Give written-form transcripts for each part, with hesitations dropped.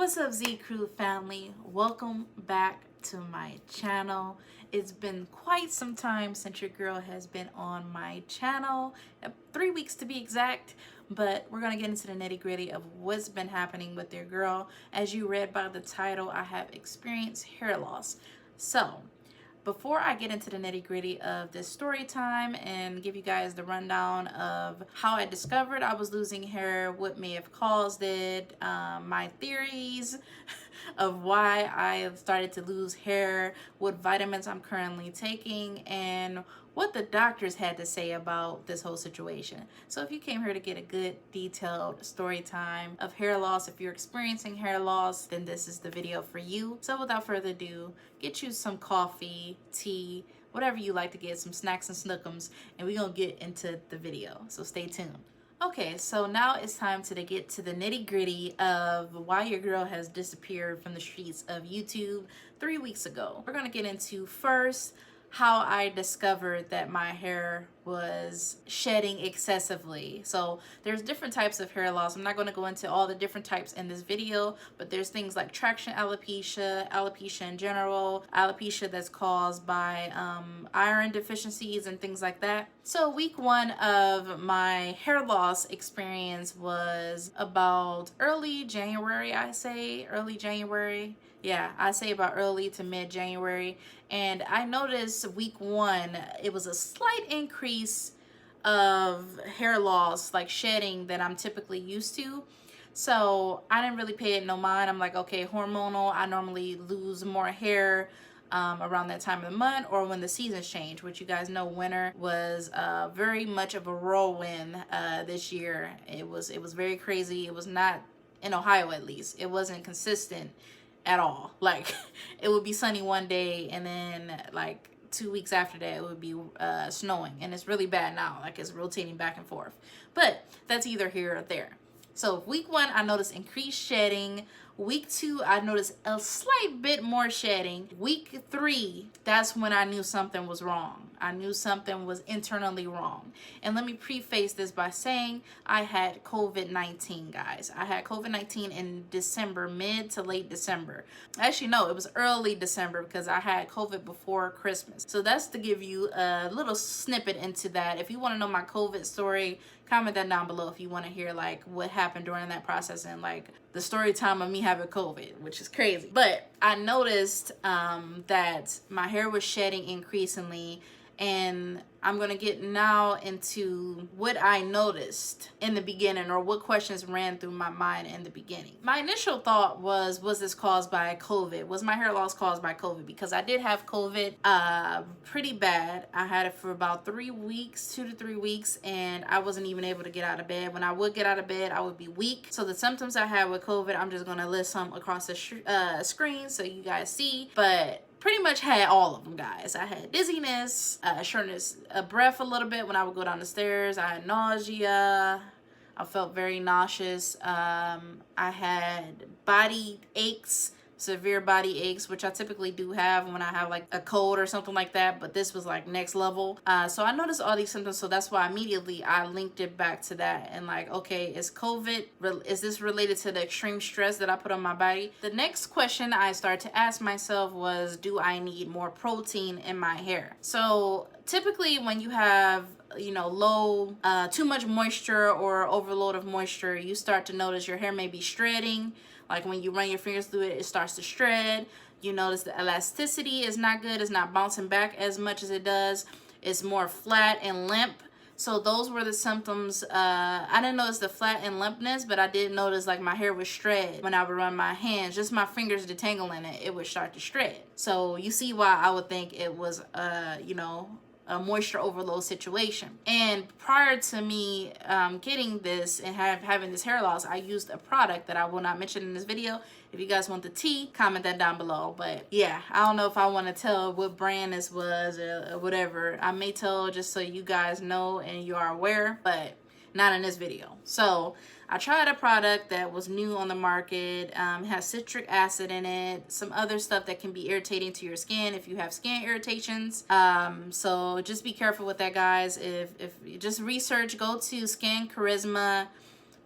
What's up, Z Crew family? Welcome back to my channel. It's been quite some time since your girl has been on my channel, 3 weeks to be exact, but we're gonna get into the nitty-gritty of what's been happening with your girl. As you read by the title, I have experienced hair loss. So before I get into the nitty-gritty of this story time and give you guys the rundown of how I discovered I was losing hair, what may have caused it, my theories of why I started to lose hair, what vitamins I'm currently taking, and what the doctors had to say about this whole situation. So if you came here to get a good detailed story time of hair loss, if you're experiencing hair loss, then this is the video for you. So without further ado, get you some coffee, tea, whatever you like to get, some snacks and snookums, and we're gonna get into the video. So stay tuned. Okay, so now it's time to get to the nitty-gritty of why your girl has disappeared from the streets of YouTube 3 weeks ago. We're gonna get into first how I discovered that my hair was shedding excessively. So there's different types of hair loss. I'm not going to go into all the different types in this video, but there's things like traction alopecia, alopecia in general, alopecia that's caused by iron deficiencies and things like that. So week one of my hair loss experience was about early January, I say early January. Yeah, I say about early to mid-January. And I noticed week one, it was a slight increase of hair loss, like shedding, that I'm typically used to. So I didn't really pay it no mind. I'm like, okay, hormonal, I normally lose more hair around that time of the month or when the seasons change, which you guys know winter was very much of a whirlwind this year. It was very crazy. It was not, in Ohio at least, it wasn't consistent at all. Like it would be sunny one day and then like 2 weeks after that it would be snowing, and it's really bad now. Like it's rotating back and forth, but that's either here or there. So week one I noticed increased shedding. Week two I noticed a slight bit more shedding. Week three, that's when I knew something was wrong. I knew something was internally wrong. And let me preface this by saying I had COVID-19, guys. I had COVID-19 in December, mid to late December. Actually, no, it was early December because I had COVID before Christmas. So that's to give you a little snippet into that. If you want to know my COVID story, comment that down below if you want to hear like what happened during that process and like the story time of me having COVID, which is crazy. But I noticed that my hair was shedding increasingly, and I'm gonna get now into what I noticed in the beginning, or what questions ran through my mind in the beginning. My initial thought was this caused by COVID? Was my hair loss caused by COVID? Because I did have COVID pretty bad. I had it for about 3 weeks, 2 to 3 weeks, and I wasn't even able to get out of bed. When I would get out of bed, I would be weak. So the symptoms I had with COVID, I'm just gonna list some across the screen so you guys see, but pretty much had all of them, guys. I had dizziness, shortness of breath a little bit when I would go down the stairs. I had nausea. I felt very nauseous. I had body aches, severe body aches, which I typically do have when I have like a cold or something like that, but this was like next level. So I noticed all these symptoms, so that's why immediately I linked it back to that and like, okay, is COVID, is this related to the extreme stress that I put on my body? The next question I started to ask myself was, do I need more protein in my hair? So typically when you have, you know, low, too much moisture or overload of moisture, you start to notice your hair may be shredding. Like when you run your fingers through it, it starts to shred. You notice the elasticity is not good. It's not bouncing back as much as it does. It's more flat and limp. So those were the symptoms. I didn't notice the flat and limpness, but I did notice like my hair would shred when I would run my hands. Just my fingers detangling it, it would start to shred. So you see why I would think it was, you know, a moisture overload situation. And prior to me getting this and having this hair loss, I used a product that I will not mention in this video. If you guys want the tea, comment that down below. But yeah, I don't know if I want to tell what brand this was or whatever. I may tell just so you guys know and you are aware, but not in this video. So I tried a product that was new on the market. It has citric acid in it, some other stuff that can be irritating to your skin if you have skin irritations. So just be careful with that, guys. If you just research, go to Skin Charisma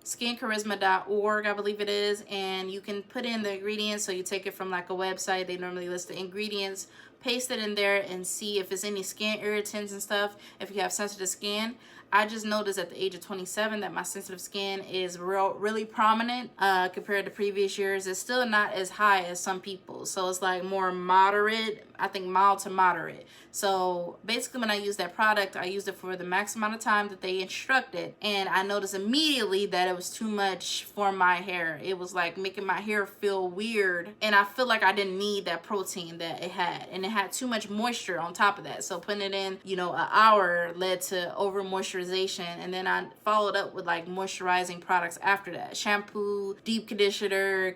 skincharisma.org, I believe it is, and you can put in the ingredients. So you take it from like a website, they normally list the ingredients, paste it in there and see if it's any skin irritants and stuff, if you have sensitive skin. I just noticed at the age of 27 that my sensitive skin is really prominent compared to previous years. It's still not as high as some people, so it's like more moderate, I think mild to moderate. So basically when I used that product, I used it for the max amount of time that they instructed, and I noticed immediately that it was too much for my hair. It was like making my hair feel weird, and I feel like I didn't need that protein that it had, and it had too much moisture on top of that. So putting it in, you know, an hour led to over moisturization, and then I followed up with like moisturizing products after that. Shampoo, deep conditioner.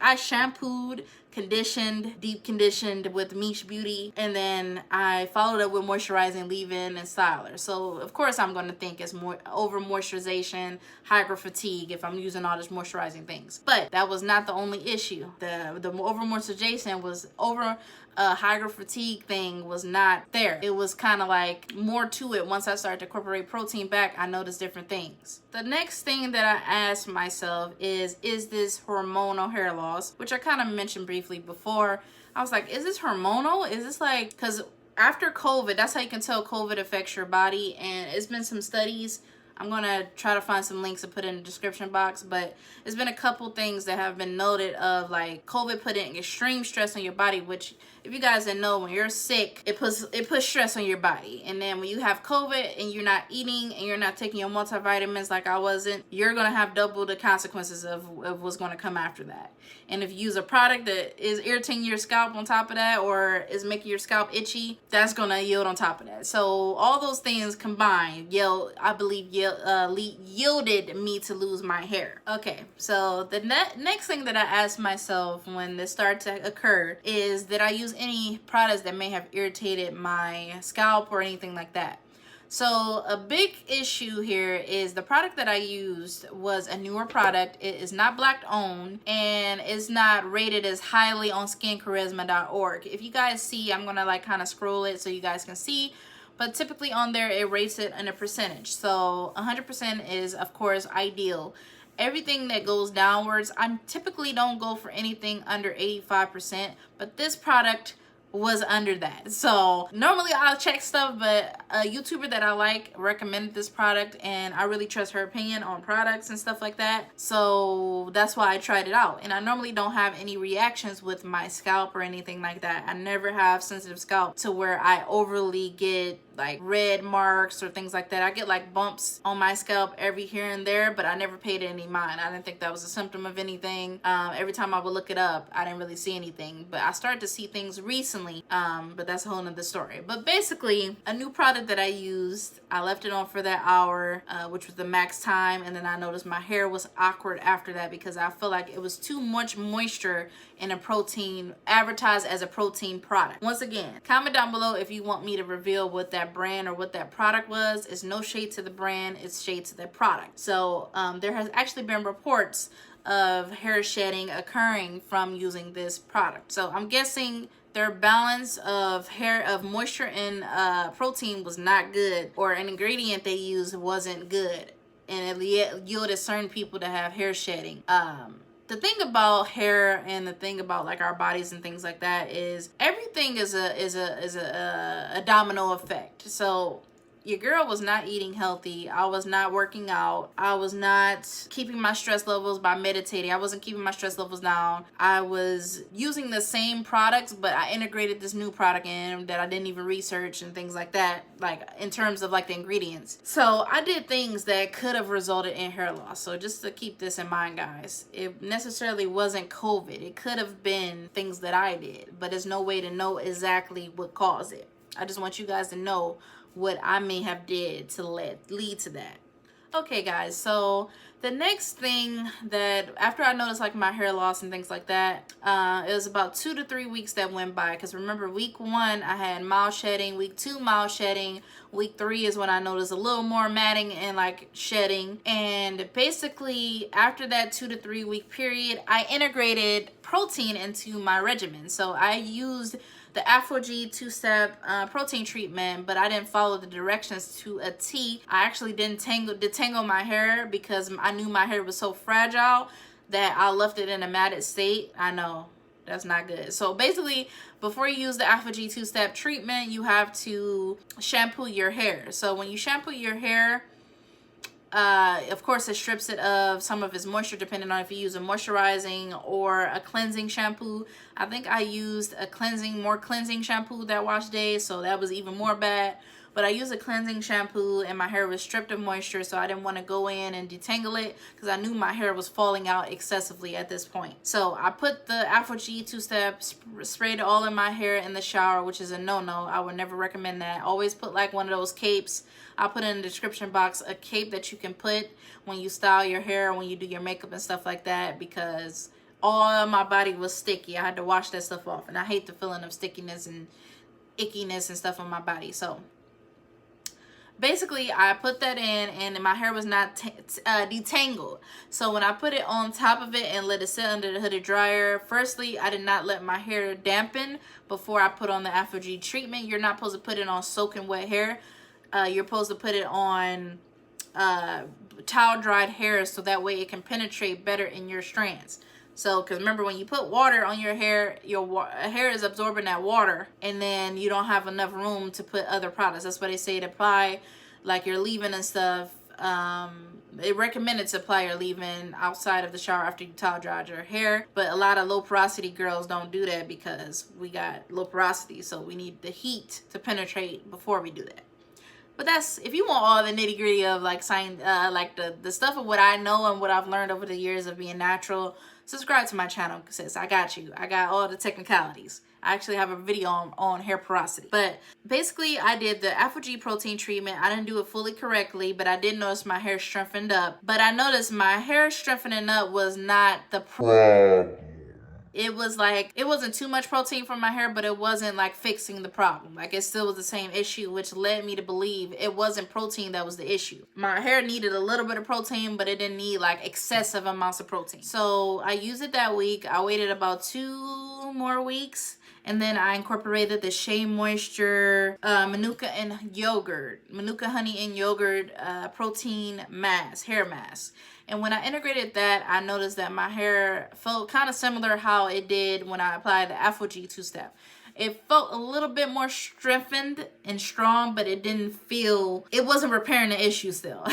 I shampooed, conditioned, deep conditioned with Miche Beauty, and then I followed up with moisturizing leave-in and styler. So of course I'm going to think it's more over moisturization, hyper fatigue if I'm using all this moisturizing things. But that was not the only issue. The over moisturization was over hyper fatigue thing was not there. It was kind of like more to it. Once I started to incorporate protein back, I noticed different things. The next thing that I asked myself is this hormonal hair loss, which I kind of mentioned briefly before. I was like, is this hormonal? Is this like, because after COVID, that's how you can tell COVID affects your body, and it's been some studies. I'm going to try to find some links and put in the description box, but it's been a couple things that have been noted of like COVID putting extreme stress on your body, which if you guys didn't know, when you're sick, it puts stress on your body. And then when you have COVID and you're not eating and you're not taking your multivitamins like I wasn't, you're going to have double the consequences of what's going to come after that. And if you use a product that is irritating your scalp on top of that, or is making your scalp itchy, that's going to yield on top of that. So all those things combined, I believe, yielded me to lose my hair. Okay, so the next thing that I asked myself when this started to occur is, did I use any products that may have irritated my scalp or anything like that? So a big issue here is the product that I used was a newer product. It is not Black owned, and it's not rated as highly on skincharisma.org. If you guys see, I'm gonna like kind of scroll it so you guys can see, but typically on there it rates it in a percentage. So 100% is of course ideal. Everything that goes downwards, I typically don't go for anything under 85%, but this product was under that. So normally I'll check stuff, but a YouTuber that I like recommended this product, and I really trust her opinion on products and stuff like that. So that's why I tried it out. And I normally don't have any reactions with my scalp or anything like that. I never have sensitive scalp to where I overly get like red marks or things like that. I get like bumps on my scalp every here and there, but I never paid any mind. I didn't think that was a symptom of anything. Every time I would look it up, I didn't really see anything, but I started to see things recently, but that's a whole nother story. But basically, a new product that I used, I left it on for that hour, which was the max time, and then I noticed my hair was awkward after that because I feel like it was too much moisture in a protein, advertised as a protein product. Once again, comment down below if you want me to reveal what that brand or what that product was. It's no shade to the brand, it's shade to the product. So there has actually been reports of hair shedding occurring from using this product. So I'm guessing their balance of moisture and protein was not good, or an ingredient they used wasn't good, and it yielded certain people to have hair shedding. The thing about hair and the thing about like our bodies and things like that is everything is a domino effect. So your girl was not eating healthy. I was not working out. I was not keeping my stress levels by meditating. I wasn't keeping my stress levels down. I was using the same products, but I integrated this new product in that I didn't even research and things like that, like in terms of like the ingredients. So I did things that could have resulted in hair loss. So just to keep this in mind, guys, it necessarily wasn't COVID. It could have been things that I did, but there's no way to know exactly what caused it. I just want you guys to know what I may have did to lead to that. Okay guys, so the next thing that after I noticed like my hair loss and things like that, it was about 2 to 3 weeks that went by, because remember week 1 I had mild shedding, week 2 mild shedding, week 3 is when I noticed a little more matting and like shedding. And basically after that 2 to 3 week period, I integrated protein into my regimen. So I used the Afro-G two-step protein treatment, but I didn't follow the directions to a T. I actually didn't detangle my hair because I knew my hair was so fragile that I left it in a matted state. I know, that's not good. So basically, before you use the Afro-G two-step treatment, you have to shampoo your hair. So when you shampoo your hair, of course it strips it of some of its moisture, depending on if you use a moisturizing or a cleansing shampoo. I think I used a more cleansing shampoo that wash days, so that was even more bad. But I used a cleansing shampoo and my hair was stripped of moisture, so I didn't want to go in and detangle it because I knew my hair was falling out excessively at this point. So I put the Afro-G two-step, sprayed it all in my hair in the shower, which is a no-no. I would never recommend that. Always put like one of those capes. I'll put in the description box a cape that you can put when you style your hair, when you do your makeup and stuff like that, because all of my body was sticky. I had to wash that stuff off, and I hate the feeling of stickiness and ickiness and stuff on my body. So basically, I put that in and my hair was not detangled. So when I put it on top of it and let it sit under the hooded dryer, firstly, I did not let my hair dampen before I put on the Afro-G treatment. You're not supposed to put it on soaking wet hair. You're supposed to put it on towel dried hair so that way it can penetrate better in your strands. So, because remember, when you put water on your hair hair is absorbing that water, and then you don't have enough room to put other products. That's why they say to apply like your leave-in and stuff. They recommended to apply your leave-in outside of the shower after you towel dried your hair, but a lot of low porosity girls don't do that because we got low porosity, so we need the heat to penetrate before we do that. But that's, if you want all the nitty gritty of like science, like the stuff of what I know and what I've learned over the years of being natural, subscribe to my channel, sis. I got you. I got all the technicalities. I actually have a video on hair porosity. But basically, I did the Afro-G protein treatment. I didn't do it fully correctly, but I did notice my hair strengthened up. But I noticed my hair strengthening up was not the problem. It was like, it wasn't too much protein for my hair, but it wasn't like fixing the problem. Like, it still was the same issue, which led me to believe it wasn't protein that was the issue. My hair needed a little bit of protein, but it didn't need like excessive amounts of protein. So I used it that week. I waited about 2 more weeks, and then I incorporated the Shea Moisture Manuka honey and yogurt protein mask, hair mask. And when I integrated that, I noticed that my hair felt kind of similar how it did when I applied the Afro-G two-step. It felt a little bit more strengthened and strong, but it didn't feel, it wasn't repairing the issue still.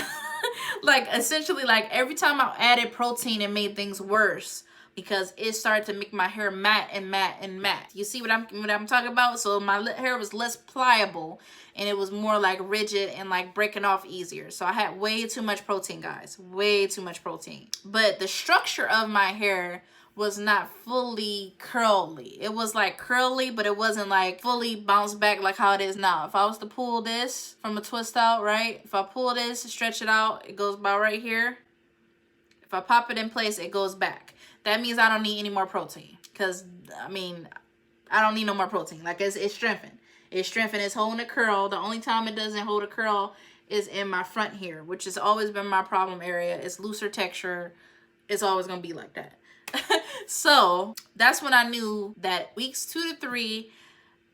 Like, essentially, like, every time I added protein, it made things worse because it started to make my hair matte and matte and matte. You see what I'm talking about? So my hair was less pliable and it was more like rigid and like breaking off easier. So I had way too much protein, guys. Way too much protein. But the structure of my hair was not fully curly. It was like curly, but it wasn't like fully bounced back like how it is now. If I was to pull this from a twist out, right? If I pull this, stretch it out, it goes about right here. If I pop it in place, it goes back. That means I don't need any more protein. Because, I mean, I don't need no more protein. Like, it's strengthened. It's strengthened. It's holding a curl. The only time it doesn't hold a curl is in my front here, which has always been my problem area. It's looser texture. It's always going to be like that. So, that's when I knew that weeks 2 to 3,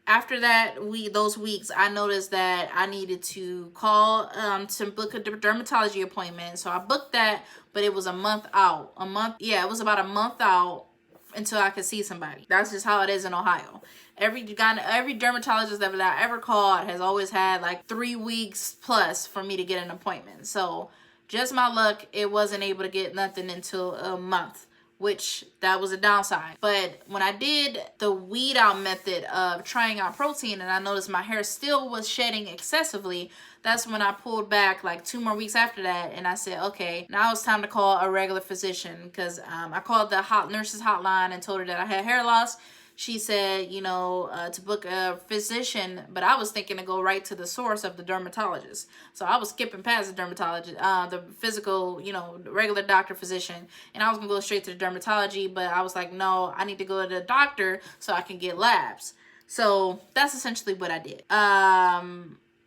after that, those weeks, I noticed that I needed to call to book a dermatology appointment. So I booked that, but it was a month out. It was about a month out until I could see somebody. That's just how it is in Ohio. Every dermatologist that I ever called has always had like 3 weeks plus for me to get an appointment. So just my luck, it wasn't able to get nothing until a month, which that was a downside. But when I did the weed out method of trying out protein and I noticed my hair still was shedding excessively, that's when I pulled back like 2 more weeks after that, and I said, okay, now it's time to call a regular physician, because I called the nurse's hotline and told her that I had hair loss. She said, you know, to book a physician, but I was thinking to go right to the source of the dermatologist. So I was skipping past the dermatologist, the physical, you know, regular doctor physician, and I was gonna go straight to the dermatology, but I was like, no, I need to go to the doctor so I can get labs. So that's essentially what I did.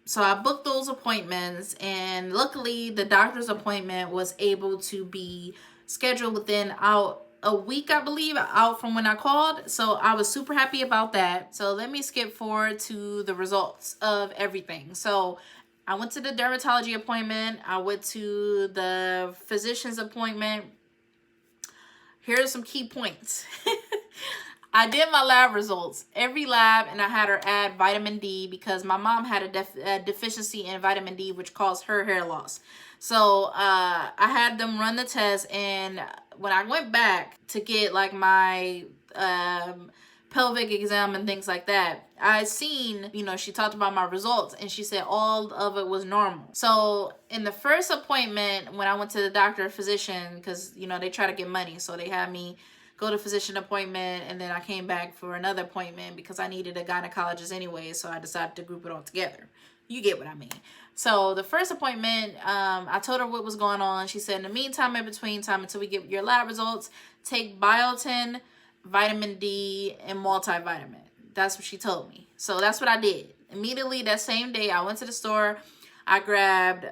So I booked those appointments, and luckily the doctor's appointment was able to be scheduled within a week, I believe, out from when I called. So I was super happy about that. So let me skip forward to the results of everything. So I went to the dermatology appointment. I went to the physician's appointment. Here are some key points. I did my lab results, every lab, and I had her add vitamin D because my mom had a deficiency in vitamin D, which caused her hair loss. So I had them run the test, and when I went back to get like my pelvic exam and things like that, I seen, you know, she talked about my results and she said all of it was normal. So in the first appointment, when I went to the doctor physician, because, you know, they try to get money, so they had me go to physician appointment, and then I came back for another appointment because I needed a gynecologist anyway, so I decided to group it all together. You get what I mean. So the first appointment, I told her what was going on. She said, in the meantime, in between time, until we get your lab results, take biotin, vitamin D, and multivitamin. That's what she told me. So that's what I did. Immediately that same day, I went to the store. I grabbed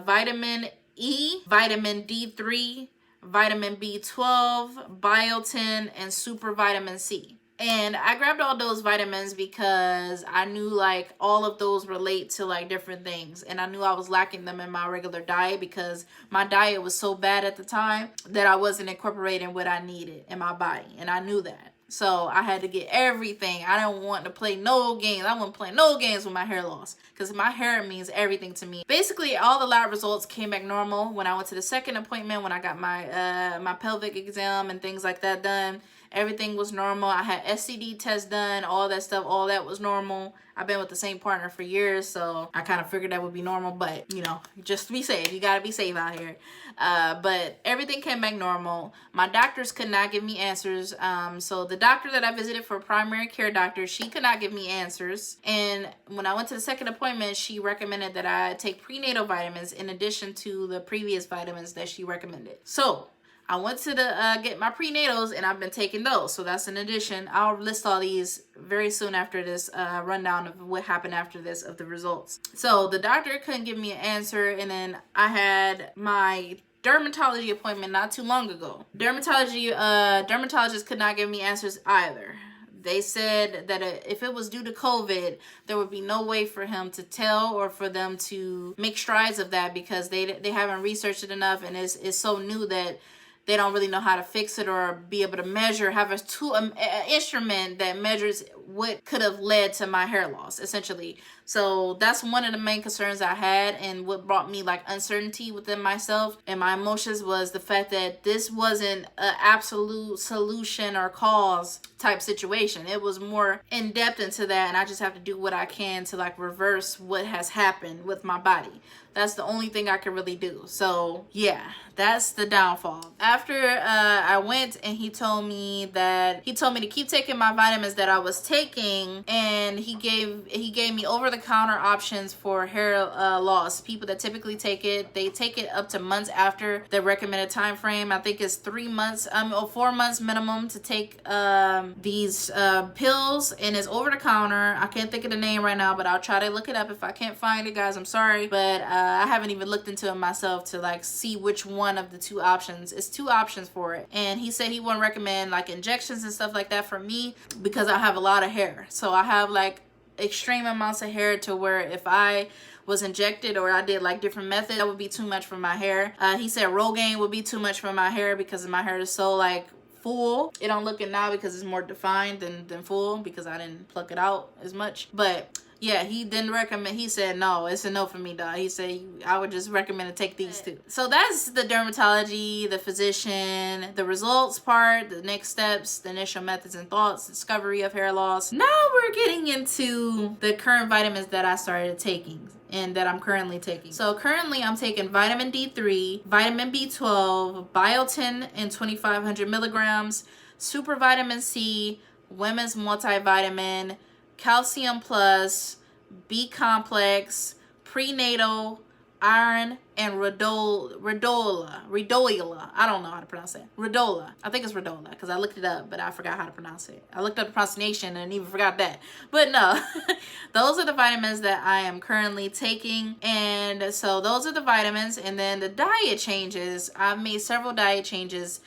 vitamin E, vitamin D3, vitamin B12, biotin, and super vitamin C. And I grabbed all those vitamins because I knew like all of those relate to like different things. And I knew I was lacking them in my regular diet because my diet was so bad at the time that I wasn't incorporating what I needed in my body. And I knew that. So I had to get everything. I don't want to play no games. I wasn't playing no games with my hair loss because my hair means everything to me. Basically, all the lab results came back normal. When I went to the second appointment, when I got my my pelvic exam and things like that done, everything was normal. I had STD test done, all that stuff, all that was normal. I've been with the same partner for years, so I kind of figured that would be normal, but you know, just to be safe. You gotta be safe out here. But everything came back normal. My doctors could not give me answers. So the doctor that I visited for primary care doctor, she could not give me answers. And when I went to the second appointment, she recommended that I take prenatal vitamins in addition to the previous vitamins that she recommended. So I went to get my prenatals, and I've been taking those. So that's an addition. I'll list all these very soon after this rundown of what happened after this of the results. So the doctor couldn't give me an answer, and then I had my dermatology appointment not too long ago. Dermatologist could not give me answers either. They said that if it was due to COVID, there would be no way for him to tell or for them to make strides of that because they haven't researched it enough, and it's so new that they don't really know how to fix it or be able to measure, have an instrument that measures what could have led to my hair loss, essentially. So that's one of the main concerns I had, and what brought me like uncertainty within myself and my emotions was the fact that this wasn't an absolute solution or cause type situation. It was more in depth into that, and I just have to do what I can to like reverse what has happened with my body. That's the only thing I can really do. So yeah, that's the downfall. After I went, and he told me to keep taking my vitamins that I was taking, and he gave me over-the-counter options for hair loss. People that typically take it, they take it up to months after the recommended time frame. I think it's 3 months, or 4 months minimum to take these pills, and it's over-the-counter. I can't think of the name right now, but I'll try to look it up. If I can't find it, guys, I'm sorry, but I haven't even looked into it myself to like see which one of the two options. It's 2 options for it, and he said he wouldn't recommend like injections and stuff like that for me because I have a lot of hair. So I have like extreme amounts of hair to where if I was injected or I did like different methods, that would be too much for my hair. He said Rogaine would be too much for my hair because my hair is so like full. It don't look it now because it's more defined than full because I didn't pluck it out as much. But yeah, he didn't recommend. He said no, it's a no for me, dog. He said I would just recommend to take these 2. So that's the dermatology, the physician, the results part, the next steps, the initial methods and thoughts, discovery of hair loss. Now we're getting into the current vitamins that I started taking and that I'm currently taking. So currently I'm taking vitamin D3, vitamin B12, biotin in 2,500 milligrams, super vitamin C, women's multivitamin, calcium plus, B complex, prenatal, iron, and rhodola. I don't know how to pronounce it. Rhodola. I think it's rhodola because I looked it up, but I forgot how to pronounce it. I looked up the pronunciation and even forgot that. But no, those are the vitamins that I am currently taking. And so those are the vitamins. And then the diet changes. I've made several diet changes.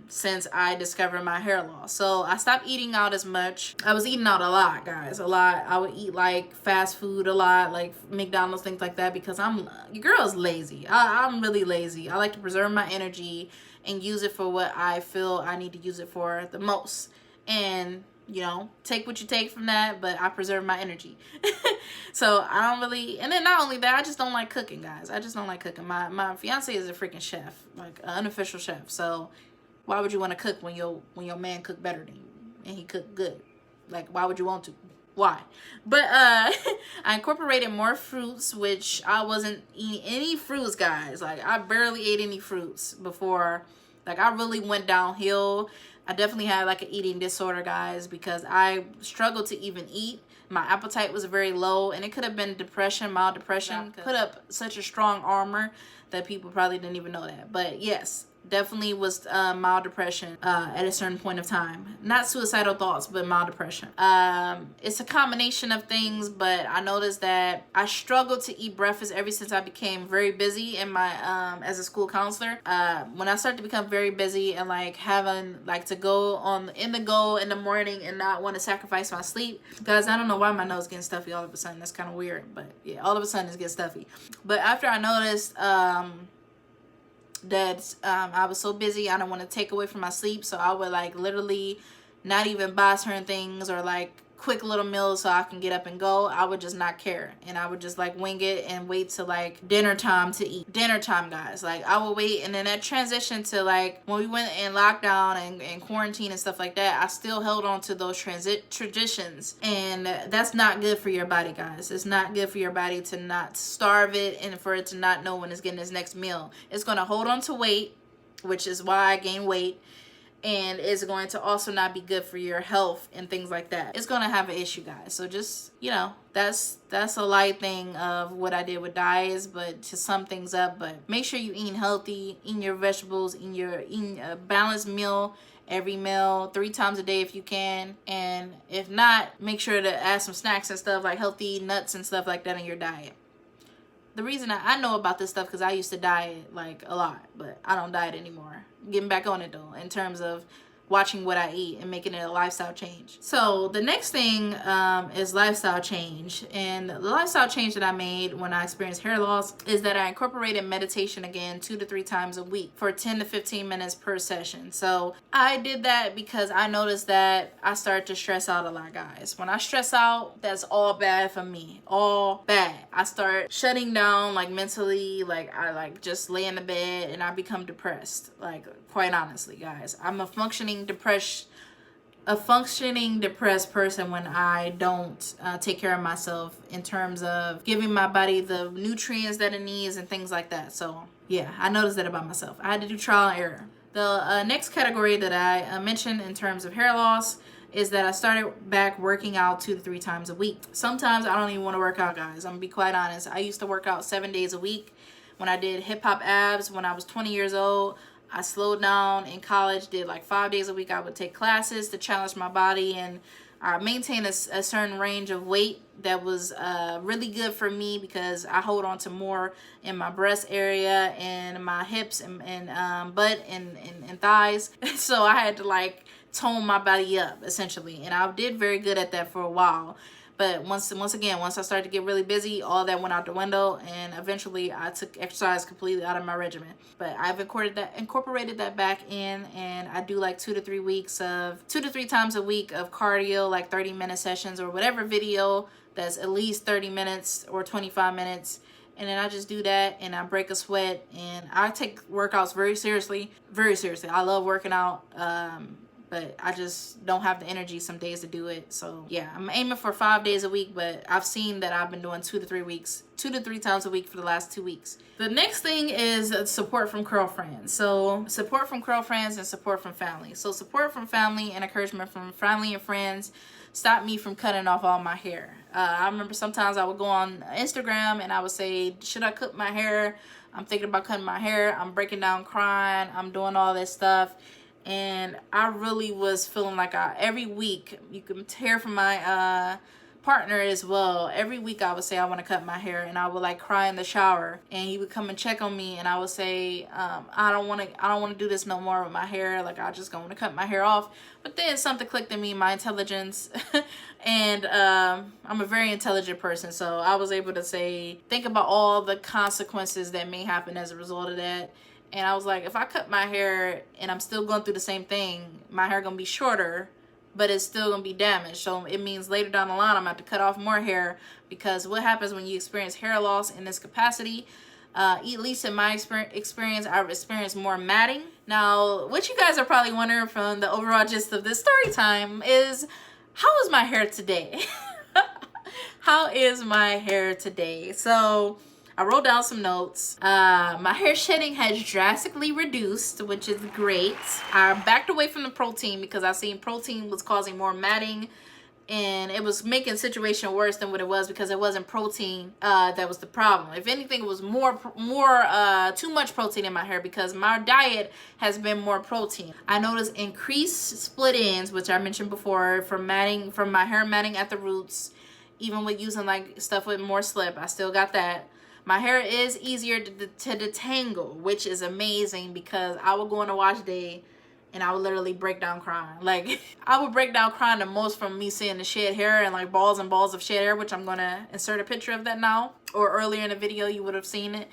since I discovered my hair loss. So I stopped eating out as much. I was eating out a lot, guys, a lot. I would eat like fast food a lot, like McDonald's, things like that, because your girl is lazy. I'm really lazy. I like to preserve my energy and use it for what I feel I need to use it for the most. And you know, take what you take from that, but I preserve my energy. So I don't really, and then not only that, I just don't like cooking, guys. I just don't like cooking. My fiance is a freaking chef, like an unofficial chef. So why would you want to cook when your man cook better than you and he cook good? Like, why would you want to? Why? But I incorporated more fruits, which I wasn't eating any fruits, guys. Like, I barely ate any fruits before. Like, I really went downhill. I definitely had like an eating disorder, guys, because I struggled to even eat. My appetite was very low, and it could have been depression, mild depression. Put up such a strong armor that people probably didn't even know that. But yes, definitely was mild depression at a certain point of time. Not suicidal thoughts, but mild depression. It's a combination of things, but I noticed that I struggled to eat breakfast ever since I became very busy in my as a school counselor. When I started to become very busy and like having like to go in the morning and not want to sacrifice my sleep, because I don't know why my nose is getting stuffy all of a sudden. That's kind of weird, but yeah, all of a sudden it's getting stuffy. But after I noticed that I was so busy, I don't want to take away from my sleep, so I would like literally not even buy certain things or like quick little meals so I can get up and go. I would just not care, and I would just like wing it and wait till like dinner time to eat. Dinner time, guys. Like, I would wait, and then that transition to like when we went in lockdown and quarantine and stuff like that, I still held on to those traditions, and that's not good for your body, guys. It's not good for your body to not starve it and for it to not know when it's getting its next meal. It's going to hold on to weight, which is why I gain weight, and is going to also not be good for your health and things like that. It's going to have an issue, guys. So just, you know, that's a light thing of what I did with diets, but to sum things up. But make sure you eat healthy, eating your vegetables, eating a balanced meal every meal 3 times a day if you can. And if not, make sure to add some snacks and stuff like healthy nuts and stuff like that in your diet. The reason I know about this stuff because I used to diet like a lot, but I don't diet anymore. Getting back on it though, in terms of watching what I eat and making it a lifestyle change. So the next thing is lifestyle change. And the lifestyle change that I made when I experienced hair loss is that I incorporated meditation again 2 to 3 times a week for 10 to 15 minutes per session. So I did that because I noticed that I started to stress out a lot, guys. When I stress out, that's all bad for me. All bad. I start shutting down like mentally, like I like just lay in the bed and I become depressed. Like, quite honestly, guys, I'm a functioning depressed person when I don't take care of myself in terms of giving my body the nutrients that it needs and things like that. So yeah, I noticed that about myself. I had to do trial and error. The next category that I mentioned in terms of hair loss is that I started back working out 2 to 3 times a week. Sometimes I don't even want to work out, guys. I'm gonna be quite honest. I used to work out 7 days a week when I did hip hop abs when I was 20 years old. I slowed down in college, did like 5 days a week. I would take classes to challenge my body and maintain a certain range of weight that was really good for me because I hold on to more in my breast area and my hips and butt and thighs. So I had to like tone my body up essentially, and I did very good at that for a while. But once I started to get really busy, all that went out the window, and eventually I took exercise completely out of my regimen. But I've incorporated that back in, and I do like 2 to 3 times a week of cardio, like 30-minute sessions or whatever video that's at least 30 minutes or 25 minutes. And then I just do that, and I break a sweat, and I take workouts very seriously, very seriously. I love working out. But I just don't have the energy some days to do it. So yeah, I'm aiming for 5 days a week, but I've seen that I've been doing 2 to 3 times a week for the last 2 weeks. The next thing is support from girlfriends. So support from girlfriends and support from family. So support from family and encouragement from family and friends stopped me from cutting off all my hair. I remember sometimes I would go on Instagram and I would say, should I cut my hair? I'm thinking about cutting my hair. I'm breaking down crying. I'm doing all this stuff. And I really was feeling like every week, you can hear from my partner as well. Every week I would say I want to cut my hair, and I would like cry in the shower, and he would come and check on me, and I would say, I don't want to do this no more with my hair. Like, I just want to cut my hair off. But then something clicked in me, my intelligence, and I'm a very intelligent person, so I was able to say, think about all the consequences that may happen as a result of that. And I was like, if I cut my hair and I'm still going through the same thing, my hair gonna be shorter, but it's still gonna be damaged. So it means later down the line, I'm gonna have to cut off more hair, because what happens when you experience hair loss in this capacity, at least in my experience, I've experienced more matting. Now, what you guys are probably wondering from the overall gist of this story time is, how is my hair today? How is my hair today? So I wrote down some notes. My hair shedding has drastically reduced, which is great. I backed away from the protein because I seen protein was causing more matting, and it was making the situation worse than what it was, because it wasn't protein that was the problem. If anything, it was too much protein in my hair, because my diet has been more protein. I noticed increased split ends, which I mentioned before, from my hair matting at the roots. Even with using like stuff with more slip, I still got that. My hair is easier to detangle, which is amazing, because I would go on a wash day and I would literally break down crying. Like, I would break down crying the most from me seeing the shed hair and like balls and balls of shed hair, which I'm gonna insert a picture of that now, or earlier in the video you would have seen it.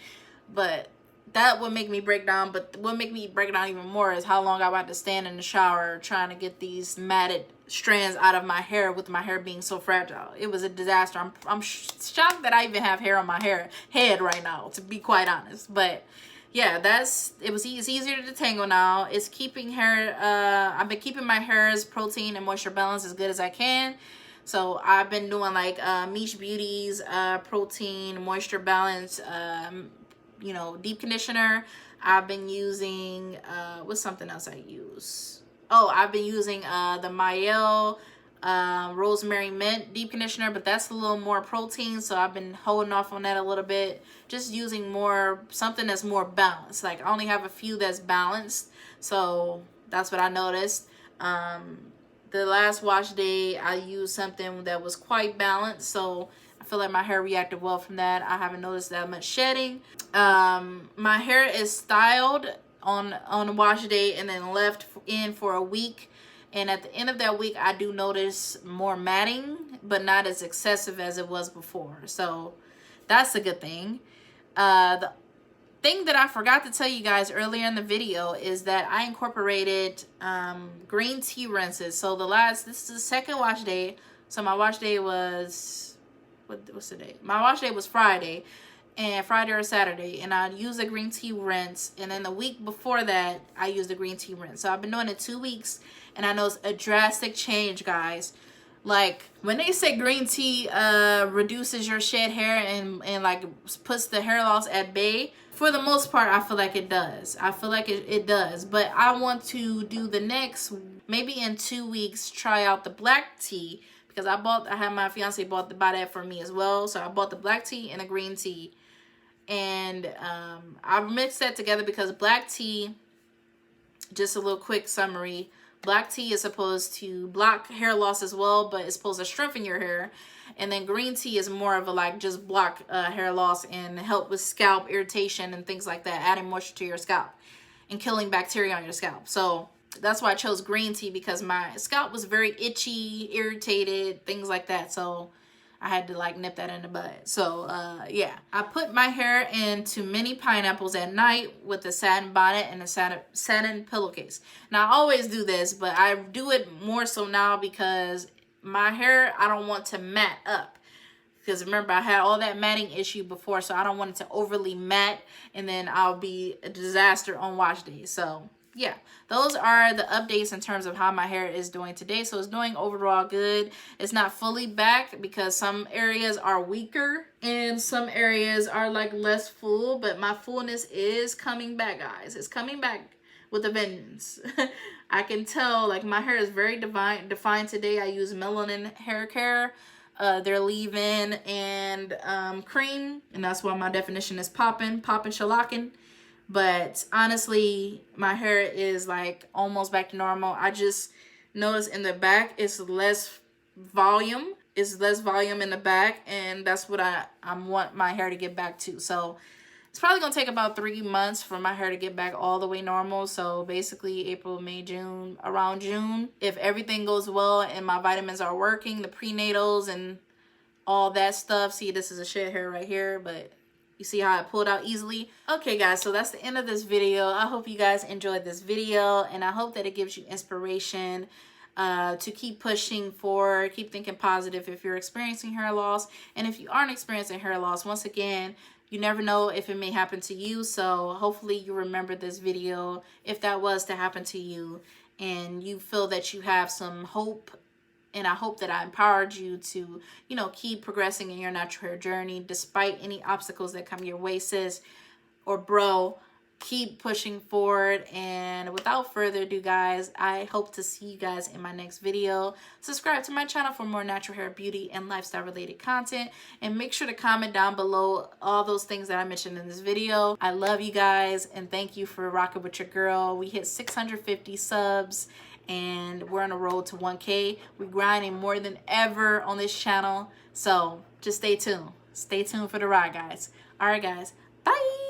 But that would make me break down. But what make me break down even more is how long I would have to stand in the shower trying to get these matted strands out of my hair, with my hair being so fragile. It was a disaster. I'm shocked that I even have hair on my head right now, to be quite honest. But yeah, it's easier to detangle now. It's keeping hair, I've been keeping my hair's protein and moisture balance as good as I can. So I've been doing like Mish Beauty's protein moisture balance, you know, deep conditioner. I've been using what's something else I use? Oh, I've been using the Mael rosemary mint deep conditioner, but that's a little more protein, so I've been holding off on that a little bit, just using something that's more balanced. Like, I only have a few that's balanced, so that's what I noticed. The last wash day I used something that was quite balanced, so I feel like my hair reacted well from that. I haven't noticed that much shedding. My hair is styled on a wash day and then left in for a week, and at the end of that week I do notice more matting, but not as excessive as it was before, so that's a good thing. The thing that I forgot to tell you guys earlier in the video is that I incorporated green tea rinses. So this is the second wash day. So my wash day was, what's the day? My wash day was Friday or Saturday, and I used a green tea rinse, and then the week before that I used a green tea rinse. So I've been doing it 2 weeks, and I noticed a drastic change, guys. Like, when they say green tea reduces your shed hair and like puts the hair loss at bay, for the most part I feel like it does. I feel like it does. But I want to do the next, maybe in 2 weeks, try out the black tea, because I had my fiance buy that for me as well. So I bought the black tea and the green tea, and I mixed that together because black tea, just a little quick summary, black tea is supposed to block hair loss as well, but it's supposed to strengthen your hair. And then green tea is more of a like just block hair loss and help with scalp irritation and things like that, adding moisture to your scalp and killing bacteria on your scalp. So that's why I chose green tea, because my scalp was very itchy, irritated, things like that. So I had to like nip that in the bud. So yeah, I put my hair into mini pineapples at night with a satin bonnet and a satin pillowcase. Now I always do this, but I do it more so now because my hair, I don't want to mat up. Because remember, I had all that matting issue before, so I don't want it to overly mat, and then I'll be a disaster on wash days. So yeah, those are the updates in terms of how my hair is doing today. So it's doing overall good. It's not fully back because some areas are weaker and some areas are like less full, but my fullness is coming back, guys. It's coming back with a vengeance. I can tell, like, my hair is very defined today. I use Melanin Hair Care, their leave-in and cream, and that's why my definition is poppin' shellacking. But honestly, my hair is like almost back to normal. I just noticed in the back it's less volume. is less volume in the back, and that's what I want my hair to get back to. So it's probably gonna take about 3 months for my hair to get back all the way normal. So basically April, May, June, around June, if everything goes well and my vitamins are working, the prenatals and all that stuff. See, this is a shed hair right here, but you see how I pulled out easily? Okay guys, so that's the end of this video. I hope you guys enjoyed this video, and I hope that it gives you inspiration to keep pushing forward, keep thinking positive if you're experiencing hair loss. And if you aren't experiencing hair loss, once again, you never know if it may happen to you. So hopefully you remember this video if that was to happen to you, and you feel that you have some hope. And I hope that I empowered you to, you know, keep progressing in your natural hair journey despite any obstacles that come your way, sis or bro. Keep pushing forward. And without further ado, guys, I hope to see you guys in my next video. Subscribe to my channel for more natural hair, beauty, and lifestyle related content. And make sure to comment down below all those things that I mentioned in this video. I love you guys, and thank you for rocking with your girl. We hit 650 subs. And we're on a road to 1K. We're grinding more than ever on this channel. So just stay tuned. Stay tuned for the ride, guys. All right, guys. Bye.